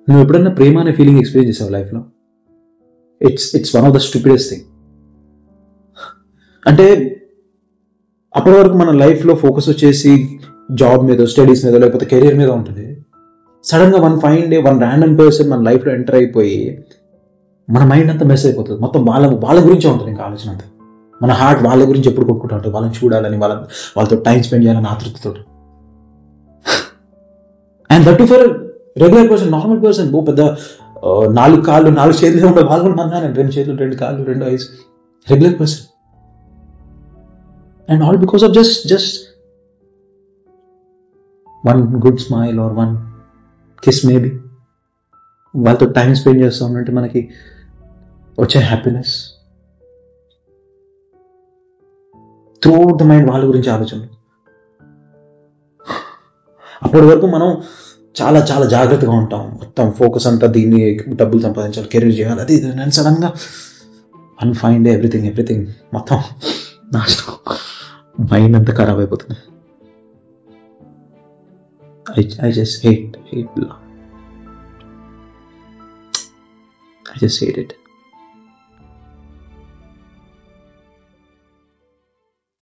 నువ్వు ఎప్పుడన్నా ప్రేమ అనే ఫీలింగ్ ఎక్స్పీరియన్స్ చేసావు లైఫ్లో? It's one of the stupidest thing. అంటే అప్పటి వరకు మన లైఫ్లో ఫోకస్ వచ్చేసి జాబ్ మీద, స్టడీస్ మీద, లేకపోతే కెరీర్ మీద ఉంటుంది. సడన్గా one fine day one random person మన లైఫ్లో ఎంటర్ అయిపోయి మన మైండ్ అంతా మెస్ అయిపోతుంది. మొత్తం వాళ్ళ గురించే ఉంటుంది ఇంకా ఆలోచన అంతా. మన హార్ట్ వాళ్ళ గురించి ఎప్పుడు కొట్టుకుంటూ ఉంటుంది, వాళ్ళని చూడాలని, వాళ్ళతో టైం స్పెండ్ చేయాలని ఆతృతతో. And that for regular person, normal person. పెద్ద 4 కాళ్ళు 4 చేతులు ఉండే వాళ్ళు కూడా మన 2 చేతులు 2 కాళ్ళు 2 ice, regular person. And all because of just one good smile are one kiss maybe. వాళ్ళతో టైం స్పెండ్ చేస్తూ ఉన్నట్టు మనకి వచ్చే happiness. Through out the mind వాళ్ళ గురించి ఆలోచన. అప్పటి వరకు మనం చాలా చాలా జాగ్రత్తగా ఉంటాం. మొత్తం ఫోకస్ అంతా దీన్ని, డబ్బులు సంపాదించాలి, కెరీర్ చేయాలి, అది ఇది. నేను సడన్గా వన్ ఫైన్ డే ఎవ్రీథింగ్ మొత్తం నాశనం, మైండ్ అంతా ఖరాబ్ అయిపోతుంది. I just hate love. I just hate it.